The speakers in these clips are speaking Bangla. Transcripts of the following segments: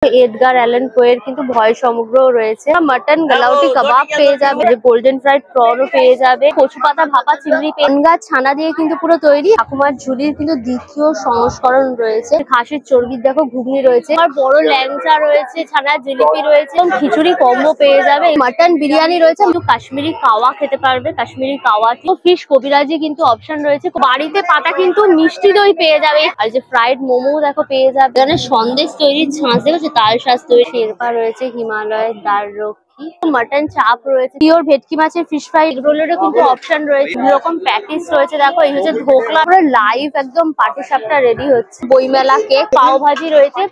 এডগার অ্যালান পোয়ের কিন্তু ভয় সমগ্র রয়েছে। মাটন গালাউটি কাবাব পেয়ে যাবে, গোল্ডেন ফ্রাইড প্রনও পেয়ে যাবে, কচু পাতা ভাপা চিংড়ি পেনগা ছানা দিয়ে কিন্তু পুরো তৈরি। ঠাকুমার ঝুলির কিন্তু দ্বিতীয় সংস্করণ রয়েছে। খাসির চর্বির দেখো ঘুগনি রয়েছে, আর বড় ল্যাংচা রয়েছে, ছানার জিলিপি রয়েছে, খিচুড়ি কম্বো পেয়ে যাবে, মাটন বিরিয়ানি রয়েছে, কিন্তু কাশ্মীরি কাওয়া খেতে পারবে, কাশ্মীরি কাওয়া, ফিশ কবিরাজি কিন্তু অপশন রয়েছে। বাড়িতে পাতা কিন্তু মিষ্টি দই পেয়ে যাবে, আর যে ফ্রাইড মোমো দেখো পেয়ে যাবে। এখানে সন্দেশ তৈরির ছাঁচ দেখো, তাল শাঁস তৈরি, শেরপা রয়েছে, হিমালয়ের দাররক্ষী, মাটন চাপ রয়েছে, পিওর ভেটকি মাছের ফিশ ফ্রাই, এগ রোলেরও কিন্তু অপশন রয়েছে, রকম প্যাটিস রয়েছে। দেখো এই হচ্ছে ধোকলা, পুরো লাইভ একদম পাটি সাপটা রেডি হচ্ছে। বইমেলা কেক, পাও ভাজি রয়েছে।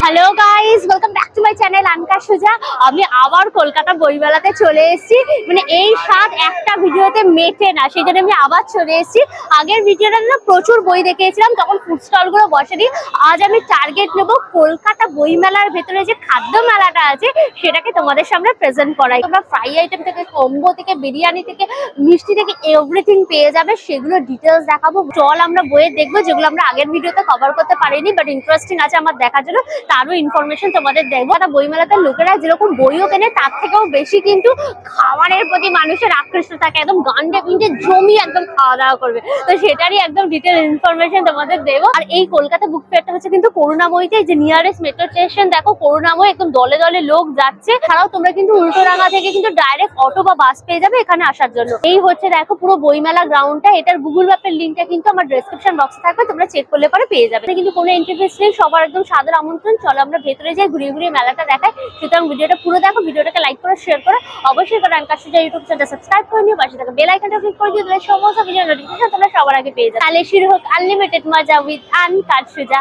Hello guys, welcome back to my channel আনকা সুজা। আমি আবার কলকাতা বইমেলাতে চলে এসেছি। মানে এই স্বাদ একটা ভিডিওতে মেটে না, সেই জন্য আমি আবার চলে এসেছি। আগের ভিডিওটা না প্রচুর বই দেখেছিলাম, তখন ফুড স্টল গুলো বসেনি। আজ আমি টার্গেট নেবো কলকাতা বইমেলার ভেতরে যে খাদ্য মেলাটা আছে সেটাকে তোমাদের সামনে প্রেজেন্ট করাই। তোমরা ফ্রাই আইটেম থেকে, কম্বো থেকে, বিরিয়ানি থেকে, মিষ্টি থেকে এভরিথিং পেয়ে যাবে। সেগুলো ডিটেলস দেখাবো। স্টল আমরা বইয়ে দেখবো, যেগুলো আমরা আগের ভিডিওতে কভার করতে পারিনি, বাট ইন্টারেস্টিং আছে আমার দেখার জন্য। আরো ইনফরমেশন তোমাদের দেখবো। বইমেলাতে লোকেরা যেরকম বইও কেনে, তার থেকেও বেশি কিন্তু খাবারের প্রতি মানুষের আকৃষ্ট থাকে। একদম গান্ডে পিন্ডে জমি একদম খাওয়া দাওয়া করবে, তো সেটারই একদম ডিটেল ইনফরমেশন তোমাদের দেবো। আর এই কলকাতা বুক ফেয়ারটা হচ্ছে কিন্তু করুণাময়ীতে, যে নিয়ারেস্ট মেট্রো স্টেশন দেখো করুণাময়ী, একদম দলে দলে লোক যাচ্ছে। ছাড়াও তোমরা কিন্তু উল্টোডাঙ্গা থেকে কিন্তু ডাইরেক্ট অটো বা বাস পেয়ে যাবে এখানে আসার জন্য। এই হচ্ছে দেখো পুরো বইমেলা গ্রাউন্ডটা। এটার গুগল ম্যাপের লিঙ্কটা কিন্তু আমার ডেসক্রিপশন বক্সে থাকবে, তোমরা চেক করলে পরে পেয়ে যাবে। কিন্তু কোনো এন্ট্রি ফিস নেই, সবার একদম সাদর আমন্ত্রণ। চলো আমরা ভেতরে যাই, ঘুরিয়ে ঘুরিয়ে মেলাটা দেখাই। সুতরাং ভিডিওটা পুরো দেখো, ভিডিওটাকে লাইক করো, শেয়ার করো, অবশ্যই করো আনকা সুজা ইউটিউব চ্যানেলটা সাবস্ক্রাইব করে নিও, পাশে থাকা বেল আইকনটা ক্লিক করে দিও, তাহলে সমস্ত ভিডিও নোটিফিকেশন তোমরা সবার আগে পেয়ে যাবে। তাহলে শুরু হোক আনলিমিটেড মজা উইথ আনকা সুজা।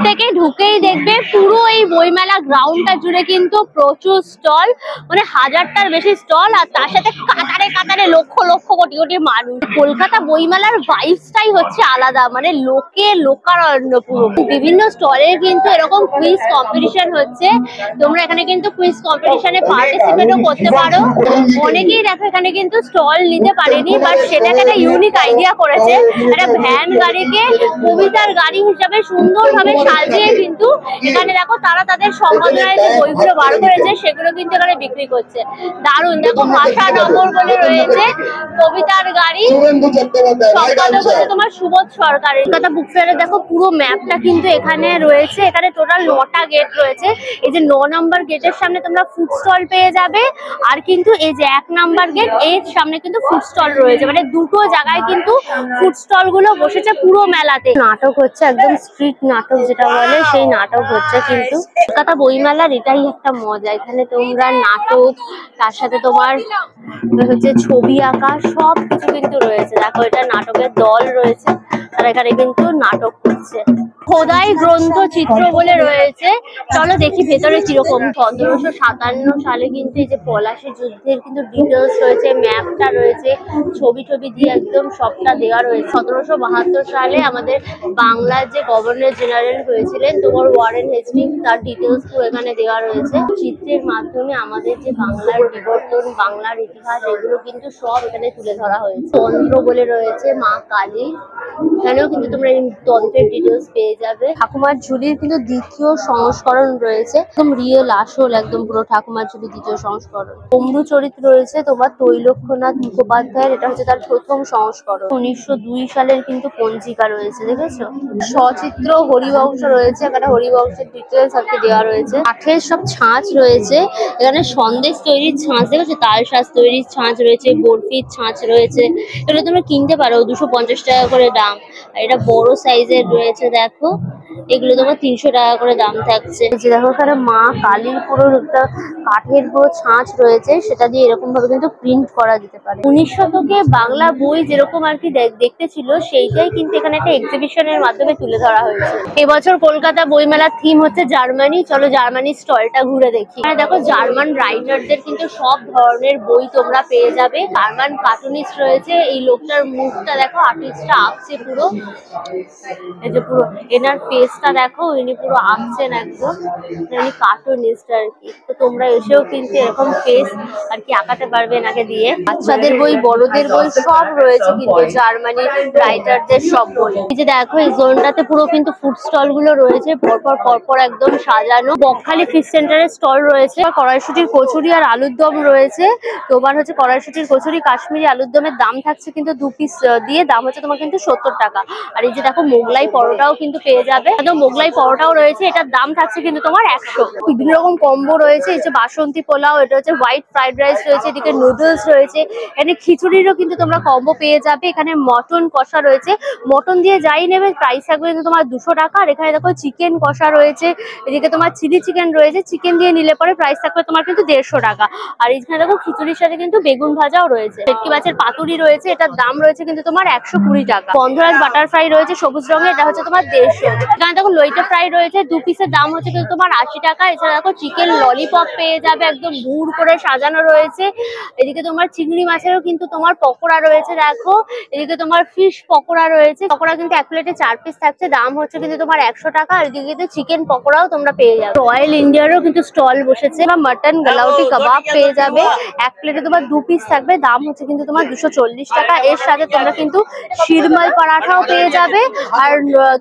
থেকে ঢুকেই দেখবে পুরো এই বইমেলা গ্রাউন্ডটা জুড়ে কিন্তু প্রচুর স্টল, মানে 1000টার বেশি স্টল, আর তার সাথে কাতারে কাতারে লক্ষ লক্ষ কোটি কোটি মানুষ। কলকাতা বইমেলার ভাইবসটাই হচ্ছে আলাদা, মানে লোকে লোকারণ্য পুরো। বিভিন্ন স্টলের কিন্তু এরকম কুইজ কম্পিটিশন হচ্ছে, তোমরা এখানে কিন্তু কুইজ কম্পিটিশনে পার্টিসিপেটও করতে পারো। অনেকেই দেখো এখানে কিন্তু স্টল নিতে পারেনি, বাট সেটাকে একটা ইউনিক আইডিয়া করেছে। একটা ভ্যান গাড়িকে কবিতার গাড়ি হিসাবে সুন্দরভাবে সাজিয়ে কিন্তু এখানে দেখো তারা তাদের সম্পাদনায় যে বইগুলো বার করেছে সেগুলো কিন্তু এখানে বিক্রি করছে। দারুণ। দেখো ভাষা নগর বলে রয়েছে, কবিতার গাড়ি, সম্পাদক হচ্ছে তোমার সুবোধ সরকার। কলকাতা বুক ফেয়ারে দেখো পুরো ম্যাপটা কিন্তু এখানে রয়েছে। এখানে টোটাল 9টা গেট রয়েছে। এই যে 9 নম্বর গেটের সামনে তোমরা ফুড স্টল পেয়ে যাবে, আর কিন্তু এই যে 1 নম্বর গেট এর সামনে কিন্তু ফুড স্টল রয়েছে। মানে দুটো জায়গায় কিন্তু ফুড স্টল গুলো বসেছে পুরো মেলাতে। নাটক হচ্ছে, একদম স্ট্রিট নাটক যেটা বলে, সেই নাটক হচ্ছে। কিন্তু কলকাতা বইমেলার এটাই একটা মজা, এখানে তোমরা নাটক, তার সাথে তোমার হচ্ছে ছবি আঁকা, সব কিছু কিন্তু রয়েছে। দেখো এটা নাটকের দল রয়েছে, আর এখানে কিন্তু নাটক করছে। খোদাই গ্রন্থ চিত্র বলে রয়েছে, চলো দেখি ভেতরে কিরকম। 1757 সালে কিন্তু এই যে পলাশী যুদ্ধের কিন্তু ডিটেলস রয়েছে, ম্যাপটা রয়েছে, ছবি ছবি দিয়ে একদম সবটা দেওয়া রয়েছে। 1772 সালে আমাদের বাংলার যে গভর্নর জেনারেল হয়েছিলেন তোমার ওয়ারেন হেস্টিংস, তার ডিটেলস পুরো এখানে দেওয়া রয়েছে। চিত্রের মাধ্যমে আমাদের যে বাংলার বিবর্তন, বাংলার ইতিহাস, এগুলো কিন্তু সব এখানে তুলে ধরা হয়েছে। তন্ত্র বলে রয়েছে, মা কালী, এখানেও কিন্তু তোমরা এই তন্ত্রের ডিটেলস পেয়ে যাবে। ঠাকুমার ঝুলির কিন্তু দ্বিতীয় সংস্করণ রয়েছে, একদম রিয়েল আসল, একদম পুরো ঠাকুমার ঝুলির দ্বিতীয় সংস্করণ। কুমড়ু চরিত্র রয়েছে তোমার তৈলক্ষ্যনাথ মুখোপাধ্যায়ের, এটা হচ্ছে তার প্রথম সংস্করণ। 1902 সালের কিন্তু পঞ্জিকা রয়েছে, দেখেছো। সচিত্র হরিবংশ রয়েছে, এখানে হরিবংশের ডিটেলস আর কি দেওয়া রয়েছে। কাঠের সব ছাঁচ রয়েছে, এখানে সন্দেশ তৈরির ছাঁচ দেখেছো, তাল শাঁস তৈরির ছাঁচ রয়েছে, বরফির ছাঁচ রয়েছে। এগুলো তোমরা কিনতে পারো, 250 টাকা করে দাম। এটা বড় সাইজের রয়েছে দেখো, এগুলো তোমার 300 টাকা করে দাম থাকছে। দেখো এখানে মা কালীর পুরো একটা কাঠের পুরো ছাঁচ রয়েছে, সেটা দিয়ে এরকম ভাবে কিন্তু প্রিন্ট করা যেতে পারে। 19 শতকে বাংলা বই যেরকম আর কি দেখতে ছিল, সেইটাই কিন্তু এখানে একটা এক্সিবিশনের মাধ্যমে তুলে ধরা হয়েছে। এবছর কলকাতা বইমেলার থিম হচ্ছে জার্মানি। চলো জার্মানি স্টলটা ঘুরে দেখি। এখানে দেখো জার্মান রাইটারদের কিন্তু সব ধরনের বই তোমরা পেয়ে যাবে। জার্মান কার্টুনিস্ট রয়েছে, এই লোকটার মুখটা দেখো, আর্টিস্টটা আঁকছে পুরো, এই যে পুরো এনার পেজ ফেসটা দেখো, ইনি পুরো আঁকছেন একদম, ইনি কার্টুনিস্ট আর কি। তো তোমরা এসেও কিন্তু এরকম ফেস আর কি আঁকাতে পারবে এনাকে দিয়ে। বাচ্চাদের বই, বড়দের বই সব রয়েছে কিন্তু, জার্মানি রাইটারদের সব বই। এই যে দেখো এই জোনটাতে পুরো কিন্তু ফুড স্টল গুলো রয়েছে, পরপর পরপর একদম সাজানো। বকখালি ফিশ সেন্টারের স্টল রয়েছে, কড়াইশুটির কচুরি আর আলুর দম রয়েছে। তোমার হচ্ছে কড়াইশুটির কচুরি কাশ্মীরি আলুর দমের দাম থাকছে কিন্তু 2 পিস দিয়ে, দাম হচ্ছে তোমার কিন্তু 70 টাকা। আর এই যে দেখো মোগলাই পরোটাও কিন্তু পেয়ে যাবে, একদম মোগলাই পরোটাও রয়েছে, এটার দাম থাকছে কিন্তু তোমার 100। বিভিন্ন রকম কম্বো রয়েছে, এই যে বাসন্তী পোলাও, এটা হচ্ছে হোয়াইট ফ্রাইড রাইস রয়েছে, এদিকে নুডলস রয়েছে, এখানে খিচুড়িরও কিন্তু তোমরা কম্বো পেয়ে যাবে। এখানে মটন কষা রয়েছে, মটন দিয়ে যাই নেবে প্রাইস থাকবে কিন্তু তোমার 200 টাকা। আর এখানে দেখো চিকেন কষা রয়েছে, এদিকে তোমার চিলি চিকেন রয়েছে, চিকেন দিয়ে নিলে পরে প্রাইস থাকবে তোমার কিন্তু 150 টাকা। আর এখানে দেখো খিচুড়ির সাথে কিন্তু বেগুন ভাজাও রয়েছে। ভেটকি মাছের পাতুরি রয়েছে, এটার দাম রয়েছে কিন্তু তোমার 120 টাকা। গন্ধরাজ বাটার ফ্রাই রয়েছে সবুজ রঙের, এটা হচ্ছে তোমার 150। এখানে দেখো লইটা ফ্রাই রয়েছে, 2 পিসের দাম হচ্ছে কিন্তু তোমার 80 টাকা। এছাড়া দেখো চিকেন ললিপপ পেয়ে যাবে, একদম ভুর করে সাজানো রয়েছে। এদিকে তোমার চিংড়ি মাছেরও কিন্তু তোমার পকোড়া রয়েছে দেখো, এদিকে তোমার ফিশ পকোড়া রয়েছে, পকোড়া কিন্তু 1 প্লেটে 4 পিস থাকছে, দাম হচ্ছে কিন্তু তোমার 100 টাকা। আর এদিকে কিন্তু চিকেন পকোড়াও তোমরা পেয়ে যাবে। রয়্যাল ইন্ডিয়ারও কিন্তু স্টল বসেছে, বা মাটন গালাউটি কাবাব পেয়ে যাবে, 1 প্লেটে তোমার 2 পিস থাকবে, দাম হচ্ছে কিন্তু তোমার 240 টাকা। এর সাথে তোমরা কিন্তু শিরমাল পরাঠাও পেয়ে যাবে, আর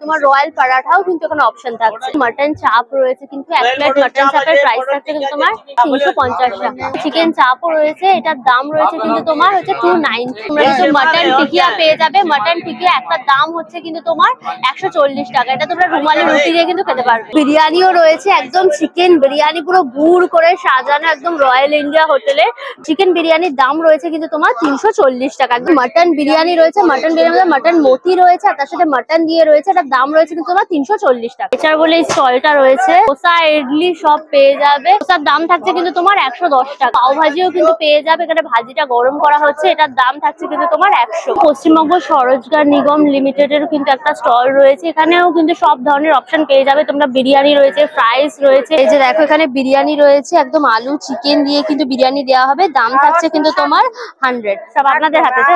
তোমার রয়্যাল পরাঠাও কিন্তু এখানে অপশন থাকছে। মাটন চাপ রয়েছে কিন্তু, 1 প্লেট মাটন চাপের প্রাইস থাকছে কিন্তু তোমার 350 টাকা। চিকেন চাপও রয়েছে, এটার দাম রয়েছে কিন্তু তোমার হচ্ছে 290। তোমরা কিন্তু মাটন টিকিয়া পেয়ে যাবে, মাটন টিকিয়া একটা দাম হচ্ছে কিন্তু তোমার 140 টাকা। এটা তোমরা রুমালি রুটি দিয়ে কিন্তু খেতে পারবে। বিরিয়ানিও রয়েছে, একদম চিকেন বিরিয়ানি পুরো ভুর করে সাজানো, একদম রয়্যাল ইন্ডিয়া হোটেলে চিকেন বিরিয়ানির দাম রয়েছে কিন্তু তোমার 340 টাকা। একদম মাটন বিরিয়ানি রয়েছে, মাটন বিরিয়ানি মাটন মতি রয়েছে, আর তার সাথে মাটন দিয়ে রয়েছে, এটার দাম রয়েছে কিন্তু তোমার 340 টাকা। এছাড়া বলে এই স্টলটা রয়েছে, দোসা ইডলি সব পেয়ে যাবে, দোসার দাম থাকছে কিন্তু তোমার 110 টাকা। পাও ভাজিও কিন্তু পেয়ে যাবে, এখানে ভাজিটা গরম করা হচ্ছে, এটার দাম থাকছে কিন্তু তোমার 100। পশ্চিমবঙ্গ স্বরোজগার নিগম লিমিটেডের কিন্তু একটা স্টল রয়েছে, এখানেও কিন্তু সব ধরনের অপশন পেয়ে যাবে তোমরা। বিরিয়ানি রয়েছে, ফ্রাইস রয়েছে, এই যে দেখো এখানে বিরিয়ানি রয়েছে, একদম আলু চিকেন দিয়ে কিন্তু বিরিয়ানি দেওয়া হবে, দাম থাকছে কিন্তু তোমার 100। সব আপনাদের হাতে তো,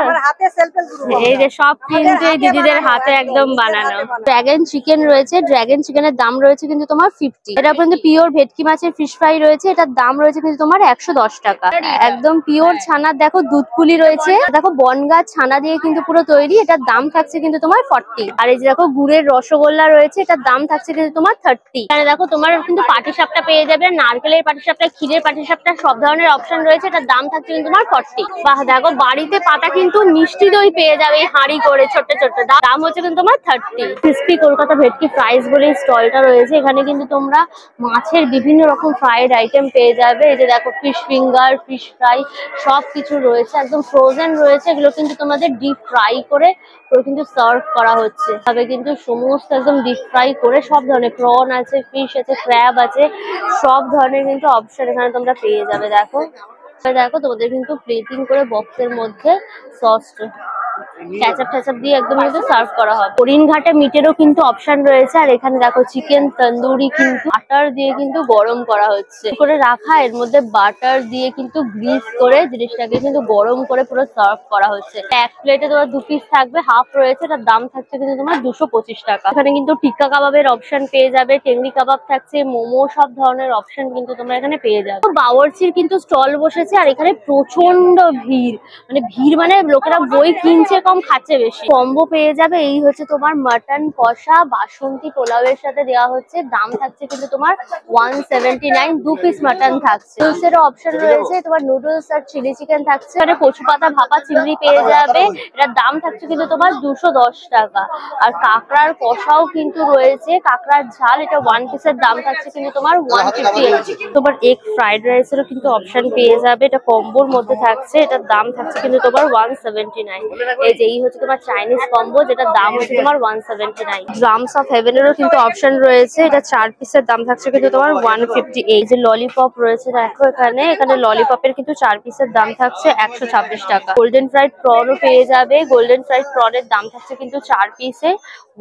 এই যে সব কিন্তু এই দিদিদের হাতে একদম বানানো। ড্রাগন চিকেন রয়েছে, ড্রাগন চিকেনের দাম রয়েছে কিন্তু তোমার 50। এটা কিন্তু পিওর ভেটকি মাছের ফিশ ফ্রাই রয়েছে, এটার দাম রয়েছে কিন্তু তোমার 110 টাকা। একদম পিওর ছানার দেখো দুধপুলি রয়েছে, দেখো বনগাঁ ছানা দিয়ে কিন্তু পুরো তৈরি, এটার দাম থাকছে কিন্তু তোমার 40। আর এই যে দেখো গুড়ের রসগোল্লা রয়েছে, এটার দাম থাকছে কিন্তু তোমার 30। এখানে দেখো তোমার কিন্তু পাটিসাপটা পেয়ে যাবে, নারকেলের পাটিসাপটা, ক্ষীরের পাটিসাপটা, সব ধরনের অপশন রয়েছে, এটার দাম থাকছে কিন্তু তোমার 40। বাহ দেখো বাড়িতে পাতা কিন্তু মিষ্টি দই পেয়ে যাবে হাঁড়ি করে ছোট ছোট, দাম হচ্ছে কিন্তু তোমার 30। ক্রিস্পি কলকাতা ভেটকি ফ্রাইস বলে স্টলটা রয়েছে, এখানে কিন্তু তোমরা মাছের বিভিন্ন রকম ফ্রাইড আইটেম পেয়ে যাবে। এই যে দেখো ফিশ ফিঙ্গার, ফিশ ফ্রাই সবকিছু রয়েছে, একদম ফ্রোজেন রয়েছে, এগুলো কিন্তু তোমাদের ডিপ ফ্রাই করে কিন্তু সার্ভ করা হচ্ছে। তবে কিন্তু সমস্ত একদম ডিপ ফ্রাই করে সব ধরনের প্রন আছে, ফিশ আছে, ক্র্যাব আছে, সব ধরনের কিন্তু অপশন এখানে তোমরা পেয়ে যাবে। দেখো দেখো তোমাদের কিন্তু প্লেটিং করে বক্সের মধ্যে সস ক্যাচাপ ট্যাচাপ দিয়ে একদম কিন্তু সার্ভ করা হবে। হরিণঘাটে মিটেরও কিন্তু অপশন রয়েছে, আর এখানে দেখো চিকেন তন্দুরি কিন্তু বাটার দিয়ে কিন্তু গরম করা হচ্ছে করে রাখা, এর মধ্যে বাটার দিয়ে কিন্তু গ্রিস করে জিনিসটাকে কিন্তু গরম করে পুরো সার্ভ করা হচ্ছে। 1 প্লেটে তোমার 2 পিস থাকবে, হাফ রয়েছে, তার দাম থাকছে কিন্তু তোমার 225 টাকা। এখানে কিন্তু টিক্কা কাবাবের অপশন পেয়ে যাবে, টেংরি কাবাব থাকছে, মোমো, সব ধরনের অপশন কিন্তু তোমরা এখানে পেয়ে যাবে। বাবরচির কিন্তু স্টল বসেছে, আর এখানে প্রচন্ড ভিড়, মানে ভিড় মানে লোকেরা বই কিনছে কম, খাচ্ছে বেশি। কম্বো পেয়ে যাবে, এই হচ্ছে তোমার মাটন কষা বাসন্তী পোলাওয়ের সাথে দেওয়া হচ্ছে, দাম থাকছে কিন্তু তোমার 179। 2 পিস মাটন থাকছে, নুডলসেরও অপশন রয়েছে, তোমার নুডলস আর চিলি চিকেন থাকছে, এখানে কচু পাতা ভাপা চিংড়ি পেয়ে যাবে, এটার দাম থাকছে কিন্তু তোমার 210 টাকা। আর কাঁকড়ার কষাও কিন্তু রয়েছে, কাঁকড়ার ঝাল, এটা 1 পিসের দাম থাকছে কিন্তু তোমার 150। তোমার এগ ফ্রাইড রাইসেরও কিন্তু অপশন পেয়ে যাবে, এটা কম্বোর মধ্যে থাকছে, এটার দাম থাকছে কিন্তু তোমার 179। এই যে এই হচ্ছে তোমার চাইনিজ কম্বো, যেটার দাম হচ্ছে তোমার 179। ড্রামস অফ হেভেনেরও কিন্তু অপশন রয়েছে, এটা 4 পিসের দাম থাকছে কিন্তু তোমার 150। এই যে ললিপপ রয়েছে দেখো এখানে ললিপপের কিন্তু 4 পিসের দাম থাকছে 126 টাকা। গোল্ডেন ফ্রাইড প্রনও পেয়ে যাবে, গোল্ডেন ফ্রাইড প্রনের দাম থাকছে কিন্তু 4 পিসে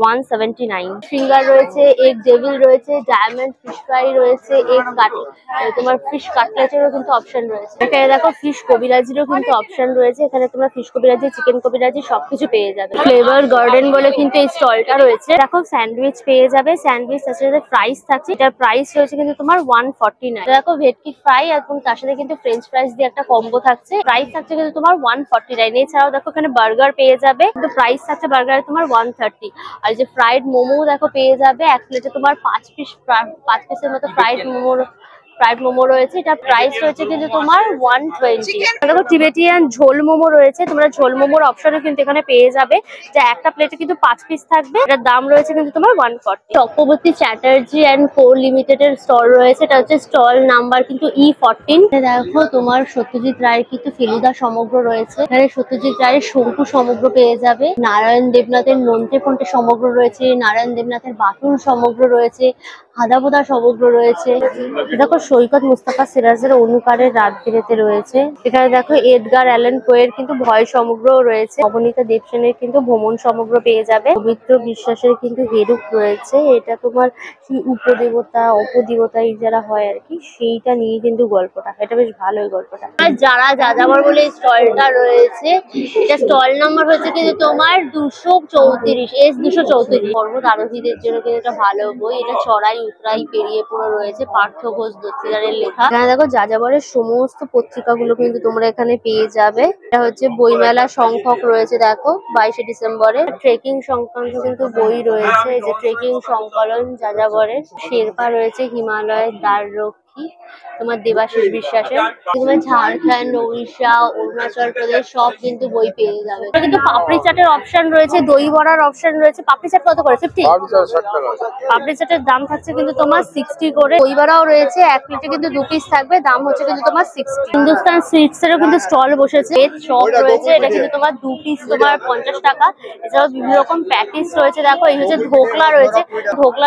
179। ফিঙ্গার রয়েছে, এগ ডেভিল রয়েছে, ডায়মন্ড ফিশ ফ্রাই রয়েছে, এগ তোমার ফিশ কাটলেটেরও কিন্তু অপশন রয়েছে। এখানে দেখো ফিশ কবিরাজিরও কিন্তু অপশন রয়েছে, এখানে তোমরা ফিশ কবিরাজি, চিকেন কবিরাজি, টাজি সবকিছু পেয়ে যাবে। ফ্লেভার গার্ডেন বলে কিন্তু এই স্টলটা রয়েছে। দেখো স্যান্ডউইচ পেয়ে যাবে, স্যান্ডউইচ তার সাথে ফ্রাইস থাকছে, এটার প্রাইস রয়েছে কিন্তু তোমার 149। দেখো ভেটকি ফ্রাই এবং তার সাথে কিন্তু ফ্রেঞ্চ ফ্রাইস দিয়ে একটা কম্বো থাকছে, প্রাইস থাকছে কিন্তু তোমার 149। এছাড়াও দেখো এখানে বার্গার পেয়ে যাবে, কিন্তু প্রাইস থাকছে বার্গারে তোমার 130। আর যে ফ্রাইড মোমো দেখো পেয়ে যাবে, এক প্লেটে তোমার 5 পিসের মতো ফ্রাইড মোমো রয়েছে, এটা প্রাইস রয়েছে কিন্তু তোমার 120। দেখো টিবেটিয়ান ঝোল মোমো রয়েছে, তোমরা ঝোল মোমোর অপশনও কিন্তু এখানে পেয়ে যাবে, যা একটা প্লেটে কিন্তু 5 পিস থাকবে, এটার দাম রয়েছে কিন্তু তোমার 140। Chakraborty Chatterjee and co limited এর স্টল রয়েছে, এটা হচ্ছে স্টল নাম্বার কিন্তু E14। দেখো তোমার সত্যজিৎ রায়ের কিন্তু ফেলুদা সমগ্র রয়েছে, এখানে সত্যজিৎ রায়ের শঙ্কু সমগ্র পেয়ে যাবে, নারায়ণ দেবনাথের নন্টে ফন্টে সমগ্র রয়েছে, নারায়ণ দেবনাথের বাটুল সমগ্র রয়েছে, হাদাবোদা সমগ্র রয়েছে। দেখো সৈকত মুস্তাফা সিরাজের অনুকারের রাত বিরেতে রয়েছে, এখানে দেখো এডগার অ্যালান পোয়ের কিন্তু ভয় সমগ্র রয়েছে, অবনীতা দেবসেনের কিন্তু ভ্রমণ সমগ্র পেয়ে যাবে, পবিত্র বিশ্বাসের কিন্তু হেরুক রয়েছে, এটা তোমার উপদেবতা অপদেবতা এই যারা হয় আর কি, সেইটা নিয়ে কিন্তু গল্পটা, এটা বেশ ভালোই গল্পটা। আর যারা যাযাবর বলে স্টলটা রয়েছে, এটা স্টল নাম্বার হচ্ছে কিন্তু তোমার 234 S234। পর্বত আরোহীদের জন্য কিন্তু এটা ভালো বই, এটা চড়াই উতরাই পেরিয়ে পুরো রয়েছে, পার্থ ঘোষ দস্তিদারের লেখা। এখানে দেখো যাযাবরের সমস্ত পত্রিকাগুলো কিন্তু তোমরা এখানে পেয়ে যাবে। এটা হচ্ছে বইমেলা সংখ্যক রয়েছে, দেখো 22শে ডিসেম্বরে ট্রেকিং সংক্রান্ত কিন্তু বই রয়েছে, এই যে ট্রেকিং সংকলন যাযাবরের, শেরপা রয়েছে হিমালয়ের দ্বাররক্ষী তোমার দেবাশিস বিশ্বাসের, তোমার ঝাড়খণ্ড উড়িষ্যা অরুণাচল প্রদেশ সব কিন্তু বই পেয়ে যাবে। কিন্তু পাপড়ি চাটের অপশন রয়েছে, দই বড়ার অপশন রয়েছে। পাপড়ি চাট কত করে? 50। পাপড়ি চাটের দাম থাকছে কিন্তু তোমার 60 করে। দই বড়াও রয়েছে, এক প্লেটে কিন্তু 2 পিস থাকবে, দাম হচ্ছে কিন্তু তোমার 60। হিন্দুস্তান সুইটস এরও কিন্তু স্টল বসেছে, শপ রয়েছে, এটা কিন্তু তোমার 2 পিস তোমার 50 টাকা। এছাড়াও বিভিন্ন রকম প্যাটিস রয়েছে, দেখো এই হচ্ছে ধোকলা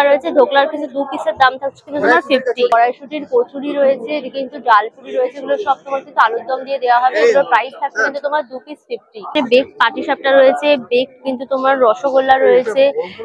রয়েছে, ধোকলার কিন্তু 2 পিসের দাম থাকছে কিন্তু তোমার 50। কড়াইশুটির কচুরি রয়েছে, এদিকে কিন্তু ডালপুরি রয়েছে, এগুলো সব তোমার কিন্তু আলুর দম দিয়ে দেওয়া হবে, এগুলোর প্রাইস থাকছে কিন্তু তোমার 2 পিস 50। বেক পাটিসাপটা রয়েছে, বেক কিন্তু তোমার রসগোল্লা রয়েছে,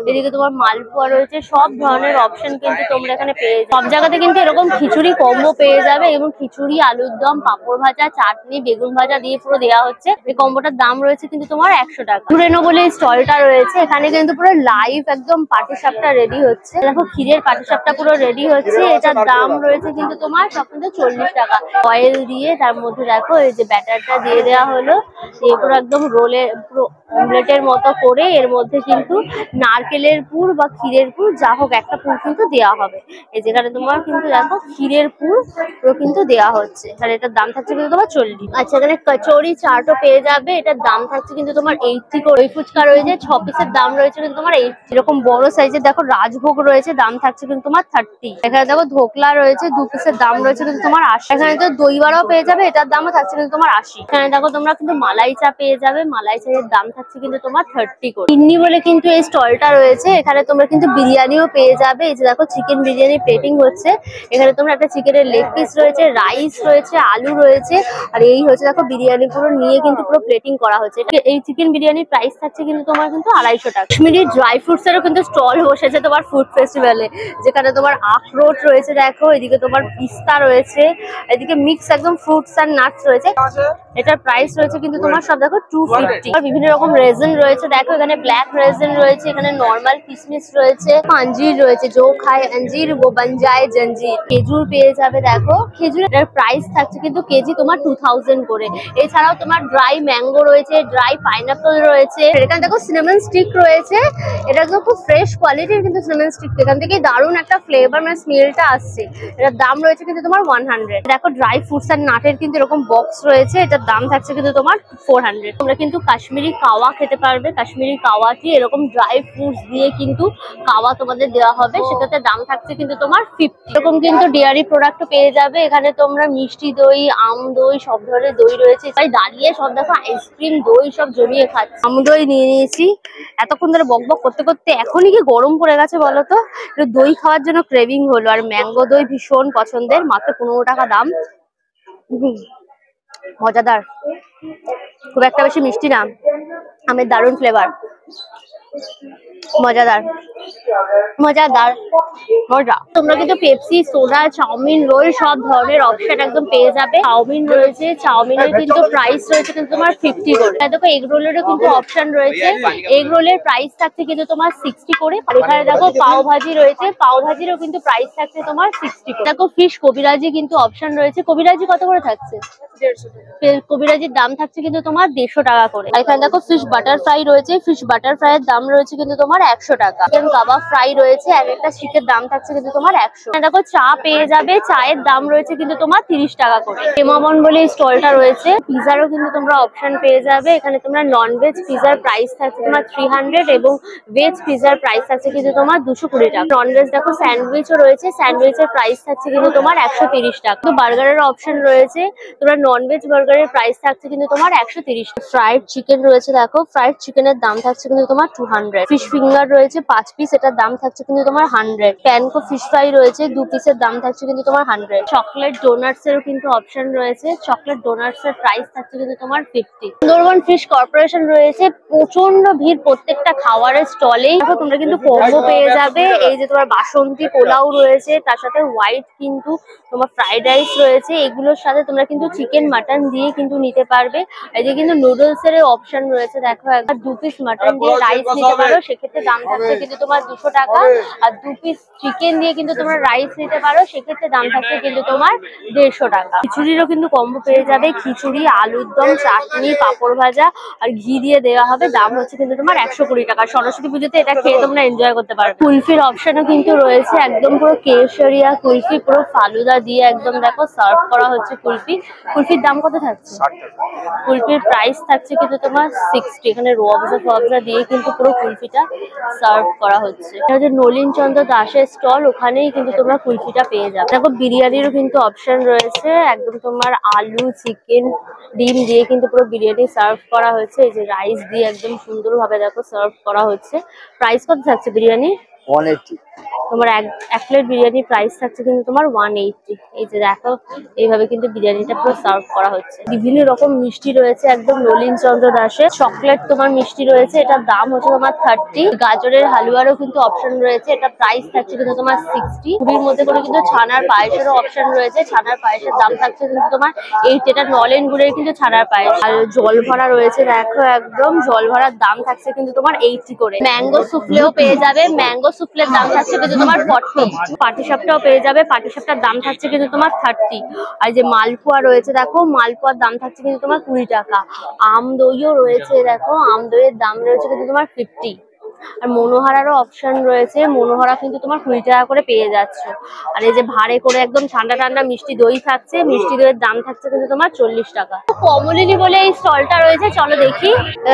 এদিকে তোমার মালপোয়া রয়েছে, সব ধরনের অপশন কিন্তু তোমরা এখানে পেয়ে যাবে। সব জায়গাতে কিন্তু এরকম খিচুড়ি কম্বো পেয়ে যাবে, এবং খিচুড়ি আলুর দম পাঁপড় ভাজা চাটনি বেগুন ভাজা দিয়ে পুরো দেওয়া হচ্ছে। এই কম্বোটার দাম রয়েছে কিন্তু তোমার 100 টাকা। পুরেনো বলে স্টলটা রয়েছে, এখানে কিন্তু পুরো লাইভ একদম পাটিসাপটা রেডি হচ্ছে, দেখো ক্ষীরের পাটিসাপটা পুরো রেডি হচ্ছে, এটার দাম রয়েছে কিন্তু তোমার সব কিন্তু 40 টাকা। অয়েল দিয়ে তার মধ্যে দেখো এই যে ব্যাটারটা দিয়ে দেওয়া হলো, দিয়ে পুরো একদম রোলের পুরো অমলেটের মতো করে এর মধ্যে কিন্তু নারকেলের পুর বা ক্ষীরের পুর যা হোক একটা পুর কিন্তু দেওয়া হবে। এই যেখানে তোমার কিন্তু দেখো ক্ষীরের পুর পুরো কিন্তু দেওয়া হচ্ছে, আর এটার দাম থাকছে কিন্তু তোমার 40। আচ্ছা এখানে কচুরি চাটও পেয়ে যাবে, এটার দাম থাকছে কিন্তু তোমার 80 করে। ফুচকা রয়েছে 6 পিসের দাম রয়েছে কিন্তু তোমার 80। এরকম বড় সাইজের দেখো রাজভোগ রয়েছে, দাম থাকছে কিন্তু তোমার 30। এখানে দেখো ধোকলা রয়েছে 2 পিসের দাম রয়েছে কিন্তু তোমার 80। এখানে তো দই বড়াও পেয়ে যাবে, এটার দামও থাকছে কিন্তু তোমার 80। এখানে দেখো তোমরা কিন্তু মালাই চা পেয়ে যাবে, মালাই চায়ের দাম থাকছে কিন্তু তোমার 30 করে। চিন্নি বলে কিন্তু এই স্টলটা রয়েছে, এখানে তোমরা কিন্তু বিরিয়ানিও পেয়ে যাবে, এই যে দেখো চিকেন বিরিয়ানি প্লেটিং হচ্ছে, এখানে তোমরা একটা চিকেনের লেগ পিস রয়েছে, রাইস রয়েছে, আলু রয়েছে, আর এই হচ্ছে দেখো বিরিয়ানি পুরো নিয়ে কিন্তু পুরো প্লেটিং করা হচ্ছে। এই চিকেন বিরিয়ানির প্রাইস থাকছে কিন্তু তোমার কিন্তু 250 টাকা। কাশ্মীরি ড্রাই ফ্রুটস এরও কিন্তু স্টল বসেছে তোমার ফুড ফেস্টিভ্যালে, যেখানে তোমার আখরোট রয়েছে, দেখো এদিকে তোমার পিস্তা রয়েছে, এদিকে মিক্স একদম ফ্রুটস এন্ড নাটস রয়েছে, এটার প্রাইস রয়েছে কিন্তু তোমার সব দেখো 250। বিভিন্ন রকম রেজিন রয়েছে, দেখো এখানে ব্ল্যাক রেজিন রয়েছে, এখানে নর্মাল কিশমিশ রয়েছে, আঞ্জির রয়েছে, जो খায় अंजीर वो बन जाए जंजीर। খেজুর পেয়ে যাবে, দেখো খেজুরের প্রাইস থাকছে কিন্তু কেজি তোমার 2000 করে। এছাড়াও তোমার ড্রাই ম্যাঙ্গো রয়েছে, ড্রাই পাইনাপল রয়েছে, এখানে দেখো সিনামন স্টিক রয়েছে, এটা একদম খুব ফ্রেশ কোয়ালিটির কিন্তু সিনামন স্টিক, এখান থেকে দারুণ একটা ফ্লেভার মানে স্মেলটা আসছে। এটার দাম রয়েছে কিন্তু তোমার 100। দেখো ড্রাই ফ্রুটস এন্ড নাটের কিন্তু এরকম বক্স রয়েছে, এটার দাম থাকছে কিন্তু তোমার 400। তোমরা কিন্তু কাশ্মীরি কাওয়া খেতে পারবে, কাশ্মীরি কাওয়া কি এরকম ড্রাই ফ্রুটস দিয়ে কিন্তু কাওয়া তোমাদের দেওয়া হবে, সেটাতে দাম থাকছে কিন্তু তোমার 50। এরকম কিন্তু ডেয়ারি প্রোডাক্ট পেয়ে যাবে, এখানে তোমরা মিষ্টি দই আম দই সব ধরনের দই রয়েছে, তাই দাঁড়িয়ে সব দেখো আইসক্রিম দই সব জমিয়ে খাচ্ছে। আম দই নিয়ে নিয়েছি, এতক্ষণ ধরে বকবক করতে করতে এখনই কি গরম পড়ে গেছে বলতো, একটু দই খাওয়ার জন্য ক্রেভিং হলো। আর ম্যাঙ্গো দই ভীষণ পছন্দের, মাত্র 15 টাকা দাম, মজাদার, খুব একটা বেশি মিষ্টি না, আমের দারুণ ফ্লেভার। মজাদার মজাদার মজা। তোমরা কিন্তু পেপসি, সোডা, চাউমিন, রোল সব ধরনের অপশন একদম পেয়ে যাবে। চাউমিন রয়েছে, চাউমিনের কিন্তু প্রাইস রয়েছে কিন্তু তোমার 50 করে। দেখো এগ রোলেরও কিন্তু অপশন রয়েছে, এগ রোলের প্রাইস থাকছে কিন্তু তোমার 60 করে। এখানে দেখো পাও ভাজি রয়েছে, পাও ভাজিরও কিন্তু প্রাইস থাকছে তোমার 60 করে। দেখো ফিশ কবিরাজি কিন্তু অপশন রয়েছে, কবিরাজি কত করে থাকছে? 150। কবিরাজির দাম থাকছে কিন্তু তোমার 150 টাকা করে। এখানে দেখো ফিশ বাটার ফ্রাই রয়েছে, ফিশ বাটার ফ্রাই এর দাম রয়েছে কিন্তু তোমার 100 টাকা। চিকেন কাবাব ফ্রাই রয়েছে, এক একটা স্টিকের দাম থাকছে কিন্তু তোমার 100। দেখো চা পেয়ে যাবে, চায়ের দাম রয়েছে কিন্তু তোমার 30 টাকা করে। হেমাবন বলে এই স্টলটা রয়েছে। পিজারও কিন্তু তোমরা অপশন পেয়ে যাবে। এখানে তোমরা নন ভেজ পিজার প্রাইস থাকছে তোমার 300 এবং ভেজ পিজার প্রাইস থাকছে কিন্তু তোমার 220 টাকা। নন ভেজ দেখো স্যান্ডউইচও রয়েছে, স্যান্ডউইচের প্রাইস থাকছে কিন্তু তোমার 130 টাকা। তো বার্গারের অপশন রয়েছে, তোমরা নন ভেজ বার্গারের প্রাইস থাকছে কিন্তু তোমার 130 টাকা। ফ্রাইড চিকেন রয়েছে, দেখো ফ্রাইড চিকেনের দাম থাকছে কিন্তু তোমার 200। ফিশ ফিঙ্গার রয়েছে 5 পিস, এটার দাম থাকছে কিন্তু তোমার 100। প্যানকো ফিশ ফ্রাই রয়েছে 2 পিসের দাম থাকছে কিন্তু তোমার 100। চকলেট ডোনাটস এরও কিন্তু অপশন রয়েছে, চকলেট ডোনাটস এর প্রাইস থাকছে কিন্তু তোমার 50। সুন্দরবন ফিশ কর্পোরেশন রয়েছে, প্রচন্ড ভিড় প্রত্যেকটা খাবারের স্টলেই। দেখো তোমরা কিন্তু কম্বো পেয়ে যাবে, এই যে তোমার বাসন্তী পোলাও রয়েছে, তার সাথে হোয়াইট কিন্তু তোমার ফ্রাইড রাইস রয়েছে, এগুলোর সাথে তোমরা কিন্তু চিকেন মাটন দিয়ে কিন্তু নিতে পারবে। এই যে কিন্তু নুডলস এর অপশন রয়েছে, দেখো একবার 2 পিস মাটন দিয়ে রাইস নিতে পারো, সেক্ষেত্রে দাম থাকছে কিন্তু তোমার 200 টাকা। আর 2 পিস চিকেন দিয়ে কিন্তু তোমরা রাইস নিতে পারো, সেক্ষেত্রে দাম থাকছে কিন্তু তোমার 150 টাকা। খিচুড়িরও কিন্তু কম্বো পেয়ে যাবে, খিচুড়ি, আলুর দম, চাটনি, পাঁপড় ভাজা আর ঘি দিয়ে দেওয়া হবে, দাম হচ্ছে কিন্তু তোমার 120 টাকা। সরস্বতী পুজোতে এটা খেয়ে তোমরা এনজয় করতে পারবে। কুলফির অপশনও কিন্তু রয়েছে, একদম পুরো কেশরিয়া কুলফি, পুরো ফালুদা দিয়ে একদম দেখো সার্ভ করা হচ্ছে কুলফি। কুলফির দাম কত থাকছে? কুলফির প্রাইস থাকছে কিন্তু তোমার 60। এখানে রোয়াবজা ফবজা দিয়ে কিন্তু পুরো কুলফিটা সার্ভ করা হচ্ছে। এটা হচ্ছে নলিন চন্দ্র দাসের স্টল, ওখানেই কিন্তু তোমরা কুলফিটা পেয়ে যাবে। দেখো বিরিয়ানিরও কিন্তু অপশন রয়েছে, একদম তোমার আলু, চিকেন, ডিম দিয়ে কিন্তু পুরো বিরিয়ানি সার্ভ করা হচ্ছে। এই যে রাইস দিয়ে একদম সুন্দরভাবে দেখো সার্ভ করা হচ্ছে। প্রাইস কত থাকছে বিরিয়ানি? 180। তোমার এক প্লেট বিরিয়ানির প্রাইস থাকছে কিন্তু তোমার 180। এই যে দেখো এইভাবে কিন্তু বিরিয়ানিটা পুরো সার্ভ করা হচ্ছে। বিভিন্ন রকম মিষ্টি রয়েছে, একদম নলিন চন্দ্র দাসের চকলেট তোমার মিষ্টি রয়েছে, এটার দাম হচ্ছে তোমার 30। গাজরের হালুয়ারও কিন্তু অপশন রয়েছে, এটা প্রাইস থাকছে কিন্তু তোমার 60। পুরীর মধ্যে করে কিন্তু ছানার পায়েসেরও অপশন রয়েছে, ছানার পায়েসের দাম থাকছে কিন্তু তোমার 8। এটা নলেন গুড়ের কিন্তু ছানার পায়েস। আর জল ভরা রয়েছে, দেখো একদম জল ভরার দাম থাকছে কিন্তু তোমার 80 করে। ম্যাঙ্গো সুফলেও পেয়ে যাবে, ম্যাঙ্গো সুফলের দাম থাকছে কিন্তু তোমার 40। পাটিসাপটাও পেয়ে যাবে, পাটিসাপটার দাম থাকছে কিন্তু তোমার 30। আর যে মালপোয়া রয়েছে, দেখো মালপোয়ার দাম থাকছে কিন্তু তোমার 20 টাকা। আম দইও রয়েছে, দেখো আম দইয়ের দাম রয়েছে কিন্তু তোমার 50। আর মনোহারারও অপশন রয়েছে, মনোহারা কিন্তু তোমার 20 টাকা করে পেয়ে যাচ্ছে। আর এই যে ভারে করে একদম ঠান্ডা ঠান্ডা মিষ্টি দই থাকছে, মিষ্টি দইয়ের দাম থাকছে কিন্তু তোমার 40 টাকা। কমলিনী বলে এই স্টলটা রয়েছে, চলো দেখি।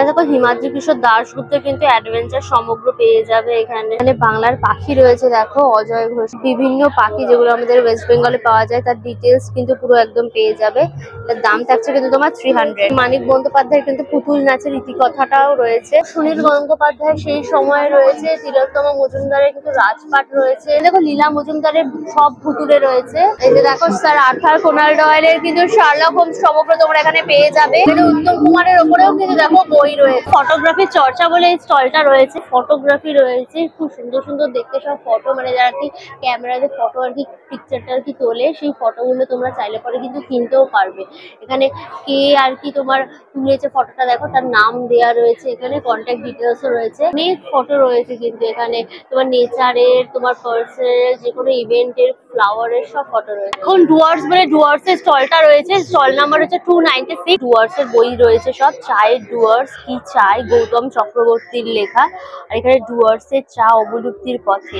দেখো হিমাদ্রি কিশোর দাশগুপ্তের কিন্তু অ্যাডভেঞ্চার সমগ্র পেয়ে যাবে এখানে। এখানে বাংলার পাখি রয়েছে, দেখো অজয় ঘোষ, বিভিন্ন পাখি যেগুলো আমাদের ওয়েস্ট বেঙ্গলে পাওয়া যায় তার ডিটেলস কিন্তু পুরো একদম পেয়ে যাবে। তার দাম থাকছে কিন্তু তোমার 300। মানিক বন্দ্যোপাধ্যায়ের কিন্তু পুতুল নাচের ইতিকথাটাও রয়েছে। সুনীল গঙ্গোপাধ্যায় সেই সময় রয়েছে, তিলোত্তম মজুমদারের কিন্তু রাজপাট রয়েছে। দেখো লীলা মজুমদারের সব পুতুলে রয়েছে। এই যে দেখো স্যার আর্থার কোনান ডয়েলের কিন্তু শার্লক হোমস সমগ্র তোমরা এখানে পেয়ে যাবে। উত্তম কুমারের ওপরেও কিন্তু দেখো বই রয়েছে। ফটোগ্রাফি চর্চা বলে এই স্টলটা রয়েছে, ফটোগ্রাফি রয়েছে, খুব সুন্দর সুন্দর দেখতে সব ফটো, মানে যারা কি ক্যামেরাতে ফটো আর কি পিকচারটা আর কি তোলে, সেই ফটোগুলো তোমরা চাইলে পরে কিন্তু কিনতেও পারবে। এখানে কে আর কি তোমার তুলেছে ফটোটা, দেখো তার নাম দেয়া রয়েছে, এখানে কন্ট্যাক্ট ডিটেলসও রয়েছে, অনেক ফটো রয়েছে কিন্তু এখানে তোমার নেচারের, তোমার পার্সনের, যে কোনো ইভেন্টের, ফ্লাওয়ারের সব ফটো রয়েছে। এখন ডুয়ার্স বলে ডুয়ার্সের স্টলটা রয়েছে, স্টল নাম্বার হচ্ছে 296। ডুয়ার্সের বই রয়েছে সব, চায়ের ডুয়ার্স, কি চাই, গৌতম চক্রবর্তীর লেখা। আর এখানে ডুয়ার্সের চা অবলুপ্তির পথে,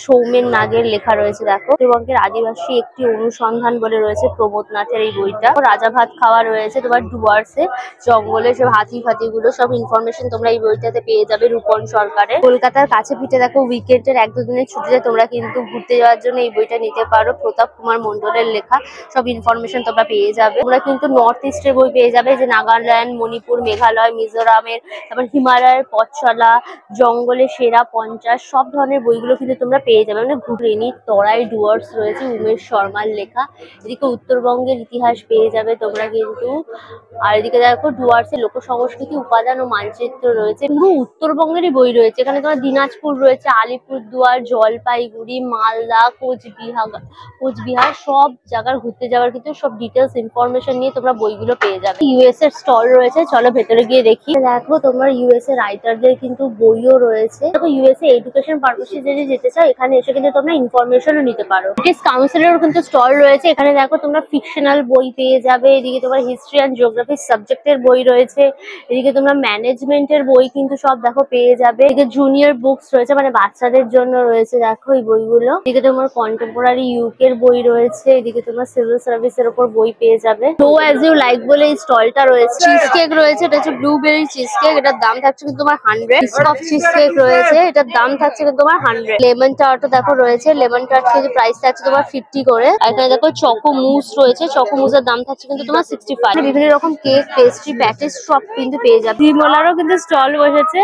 সৌমেন নাগের লেখা রয়েছে। দেখো পশ্চিমবঙ্গের আদিবাসী একটি অনুসন্ধান বলে রয়েছে প্রমোদ নাথের এই বইটা। রাজা ভাত খাওয়া রয়েছে তোমার ডুয়ার্সে, জঙ্গলে সব হাতি ফাতি গুলো সব ইনফরমেশন তোমরা এই বইটাতে পেয়ে যাবে রূপন সরকারের। কলকাতার কাছে পিঠে দেখো উইকেন্ডের 1-2 দিনের ছুটিতে তোমরা কিন্তু ঘুরতে যাওয়ার জন্য এই বইটা নিতে পারো। প্রতাপ কুমার মন্ডলের লেখা সব ইনফরমেশন তোমরা পেয়ে যাবে। তোমরা কিন্তু নর্থ ইস্টের বই পেয়ে যাবে, যে নাগাল্যান্ড, মণিপুর, মেঘালয়, মিজোরামের, তারপর হিমালয়ের পথ চলা, জঙ্গলে সেরা 50 সব ধরনের বইগুলো কিন্তু তোমরা তোমরা পেয়ে যাবে। মানে ঘুরেনি তরাই ডুয়ার্স রয়েছে উমেশ শর্মার লেখা, এদিকে উত্তরবঙ্গের ইতিহাস পেয়ে যাবে তোমরা কিন্তু। আর এদিকে দেখো ডুয়ার্সের লোক সংস্কৃতি উপাদান ও মানচিত্র রয়েছে, পুরো উত্তরবঙ্গেরই বই রয়েছে এখানে। তোমার দিনাজপুর রয়েছে, আলিপুরদুয়ার, জলপাইগুড়ি, মালদা, কোচবিহার সব জায়গার ঘুরতে যাওয়ার কিন্তু সব ডিটেলস ইনফরমেশন নিয়ে তোমরা বইগুলো পেয়ে যাবে। ইউএস এর স্টল রয়েছে, চলো ভেতরে গিয়ে দেখি। দেখো তোমরা ইউএস এ রাইটারদের কিন্তু বইও রয়েছে। দেখো ইউএস এ এডুকেশন পারপাসে যদি যেতে চাও এখানে এসে কিন্তু তোমরা ইনফরমেশনও নিতে পারো। ব্রিটিশ কাউন্সিলেরও কিন্তু স্টল রয়েছে এখানে। দেখো তোমরা ফিকশনাল বই পেয়ে যাবে, এদিকে তোমার হিস্ট্রি অ্যান্ড জিওগ্রাফি সাবজেক্টের বই রয়েছে, এদিকে তোমরা ম্যানেজমেন্টের বই কিন্তু সব দেখো পেয়ে যাবে। এদিকে জুনিয়র বুকস রয়েছে, মানে বাচ্চাদের জন্য রয়েছে দেখো এই বইগুলো। এদিকে তোমার কন্টেম্পোরারি ইউকের বই রয়েছে, এদিকে তোমার সিভিল সার্ভিসের উপর বই পেয়ে যাবে। সো অ্যাজ ইউ লাইক বলে এই স্টলটা রয়েছে। চিজ কেক রয়েছে, এটা হচ্ছে ব্লুবেরি চিজ কেক, এটার দাম থাকছে কিন্তু তোমার 100। বিস্কফ চিজ কেক রয়েছে, এটার দাম থাকছে কিন্তু তোমার 100। লেমন টার্টও দেখো রয়েছে, লেমন টার্ট কিন্তু প্রাইস থাকছে তোমার 50 করে। আর এখানে দেখো চকো মুস রয়েছে, চকো মুসের দাম থাকছে কিন্তু তোমার 65। বিভিন্ন রকম কেক, পেস্ট্রি, প্যাটিস সব কিন্তু পেয়ে যাবে। ডিমোলারও কিন্তু স্টল বসেছে,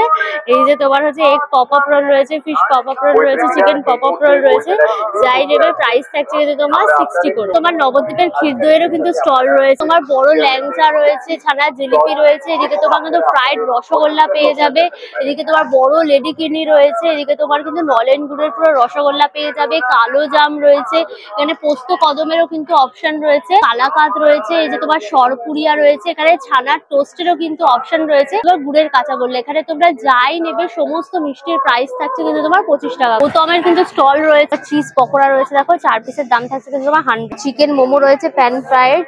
এই যে তোমার হচ্ছে এগ পপ আপ রোল রয়েছে, ফিশ পপ আপ রোল রয়েছে, চিকেন পপ আপ রোল রয়েছে, যাই নেবে প্রাইস থাকছে কিন্তু তোমার 60 করে। তোমার নবদ্বীপের ক্ষীর দইয়েরও কিন্তু স্টল রয়েছে, তোমার বড় ল্যাংচা রয়েছে, ছানার জিলিপি রয়েছে, এদিকে তোমার কিন্তু ফ্রাইড রসগোল্লা পেয়ে যাবে, এদিকে তোমার বড় লেডি কিডনি রয়েছে, এদিকে তোমার কিন্তু নলেন গুড়ের পুরো রসগোল্লা পেয়ে যাবে, কালো জাম রয়েছে, এখানে পোস্ত কদমেরও কিন্তু অপশন রয়েছে, কালাকাত রয়েছে, এই যে তোমার সরপুরিয়া রয়েছে, এখানে ছানার টোস্টেরও কিন্তু অপশন রয়েছে, এবার গুড়ের কাঁচা গোল্লা। এখানে তোমরা যাই নেবে সমস্ত মিষ্টির প্রাইস থাকছে কিন্তু তোমার 25 টাকা। বোতামের কিন্তু স্টল রয়েছে, চিজ পকোড়া রয়েছে দেখো 4 পিসের দাম থাকছে কিন্তু তোমার 100। চিকেন মোমো রয়েছে প্যান ফ্রাইড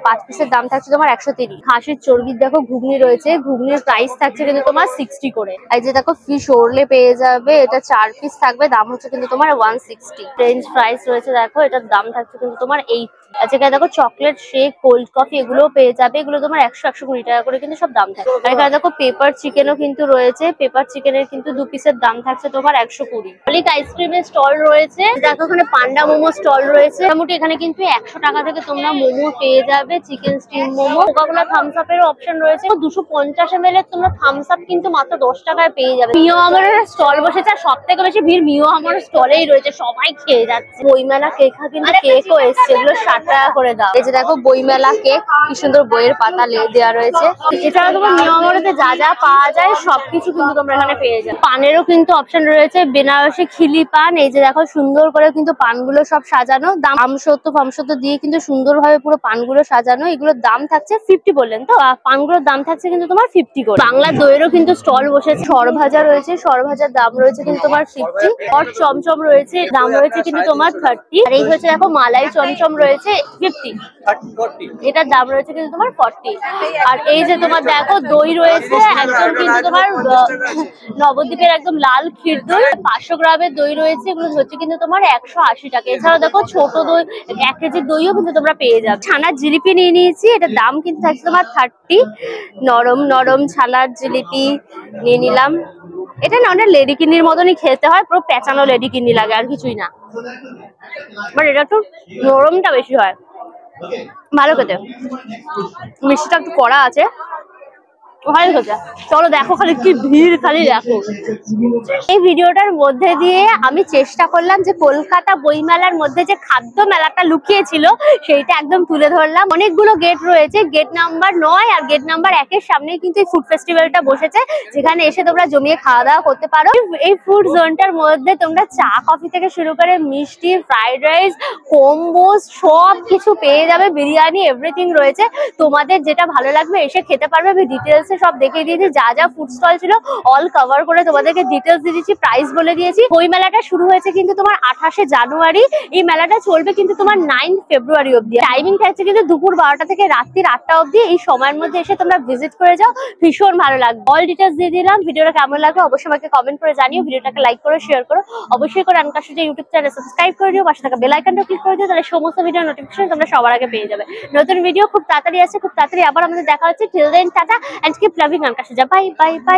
5 পিসের দাম থাকছে তোমার 130। খাসির চর্বির দেখো ঘুগনি রয়েছে, ঘুগনির প্রাইস থাকছে কিন্তু তোমার 60 করে। এই যে দেখো ফিশ ওরলে পেয়ে যাবে, এটা 4 পিস থাকবে, দাম হচ্ছে কিন্তু তোমার 160। ফ্রেঞ্চ ফ্রাইস রয়েছে দেখো, এটার দাম থাকছে কিন্তু তোমার 80। আচ্ছা এখানে দেখো চকলেট শেক, কোল্ড কফি এগুলোও পেয়ে যাবে, এগুলো তোমার 100-120 টাকা করে কিন্তু সব দাম থাকে। আর এখানে দেখো পেপার চিকেনও কিন্তু রয়েছে, পেপার চিকেনের কিন্তু 2 পিসের দাম থাকছে তোমার 120। অলিক আইসক্রিমের স্টল রয়েছে, দেখো এখানে পান্ডা মোমো স্টল রয়েছে, মোটামুটি এখানে কিন্তু 100 টাকা থেকে তোমরা মোমো পেয়ে যাবে, chicken steam momo. Coca Cola Thums আপের অপশন রয়েছে, 250 ml এর তোমরা থামস আপ কিন্তু মাত্র 10 টাকায় পেয়ে যাবে। মিও আমরের স্টল বসেছে, আর সব থেকে বেশি ভিড় মিও আমরের স্টলেই রয়েছে, সবাই খেয়ে যাচ্ছে। বইমেলা কেক কিন্তু কেকও এসছে, এগুলো 60 টাকা করে দাও। এই যে দেখো বইমেলা কেক, কি সুন্দর বইয়ের পাতা দেওয়া রয়েছে। এছাড়া তোমার মিও আমরেতে যা যা পাওয়া যায় সবকিছু কিন্তু তোমরা এখানে পেয়ে যাবে। পানেরও কিন্তু অপশন রয়েছে, বেনারসি খিলি পান, এই যে দেখো সুন্দর করে কিন্তু পানগুলো সব সাজানো, দাম আমসত্ব দিয়ে কিন্তু সুন্দরভাবে পুরো পানগুলো সাজানো, এগুলোর দাম থাকছে 50 বললেন তো, পানগুলোর দাম থাকছে কিন্তু তোমার 50 করে। বাংলা দইয়েরও কিন্তু স্টল বসেছে, সরভাজা রয়েছে, সরভাজার দাম রয়েছে কিন্তু তোমার 50। হট চমচম রয়েছে, দাম রয়েছে কিন্তু তোমার 30। আর এই হচ্ছে দেখো মালাই চমচম রয়েছে 50, এটার দাম রয়েছে কিন্তু তোমার 40। আর এই যে তোমার দেখো দই রয়েছে একদম কিন্তু তোমার নবদ্বীপের একদম লাল ক্ষীর দই, 500 গ্রামের দই রয়েছে, এগুলো হচ্ছে কিন্তু তোমার 180 টাকা। এছাড়াও দেখো ছোট দই 1 কেজির দইও কিন্তু তোমরা পেয়ে যাবে। ছানার জিলিপি নিয়ে নিয়েছি, এটার দাম কিন্তু থাকছে তোমার 30। নরম নরম ছানার জিলিপি নিয়ে নিলাম, এটা না অনেক লেডি কিনির মতনই খেতে হয়, পুরো পেঁচানো লেডি কিনি লাগে আর কিছুই না, বাট এটা একটু নরমটা বেশি হয়, ভালো খেতে। মিষ্টিটা একটু কড়া আছে, ভালো খেতে। চলো দেখো খালি কি ভিড়, খালি দেখো। এই ভিডিওটার মধ্যে দিয়ে আমি চেষ্টা করলাম যে কলকাতা বইমেলার মধ্যে যে খাদ্য মেলাটা লুকিয়ে ছিল সেইটা একদম তুলে ধরলাম। অনেকগুলো গেট রয়েছে, গেট নাম্বার 9 আর গেট নাম্বার 1 এর সামনে কিন্তু এই ফুড ফেস্টিভ্যালটা বসেছে, যেখানে এসে তোমরা জমিয়ে খাওয়া দাওয়া করতে পারো। এই ফুড জোনটার মধ্যে তোমরা চা কফি থেকে শুরু করে মিষ্টি, ফ্রাইড রাইস, কম্বোস সব কিছু পেয়ে যাবে, বিরিয়ানি এভরিথিং রয়েছে। তোমাদের যেটা ভালো লাগবে এসে খেতে পারবে। আমি ডিটেলসে সব দেখিয়ে দিয়েছি, যা যা ফুড স্টল ছিল অল কভার করে তোমাদেরকে ডিটেলস দিয়ে দিয়েছি, প্রাইস বলে দিয়েছি। বই মেলাটা শুরু হয়েছে কিন্তু তোমার 28শে জানুয়ারি, এই মেলাটা চলবে কিন্তু তোমার 9 ফেব্রুয়ারি অব্দি। টাইমিং থাকছে কিন্তু দুপুর 12টা থেকে রাত্রি 8টা অব্দি। এই সময়ের মধ্যে এসে তোমরা ভিজিট করে যাও, ভীষণ ভালো লাগবে। অল ডিটেলস দিয়ে দিলাম। ভিডিওটা কেমন লাগলো অবশ্যই আমাকে কমেন্ট করে জানিও, ভিডিওটাকে লাইক করো, শেয়ার করো, অবশ্যই করে আনকাশুটি ইউটিউব চ্যানেল সাবস্ক্রাইব করে দিও, পাশে থাকা বেল আইকনটা ক্লিক করে দিও, তাহলে সমস্ত ভিডিও নোটিফিকেশন তোমরা সবার আগে পেয়ে যাবে। নতুন ভিডিও খুব তাড়াতাড়ি আসছে, খুব তাড়াতাড়ি আবার আমাদের দেখা হচ্ছে। Till then tata and keep loving আনকাশুটি। Bye bye by.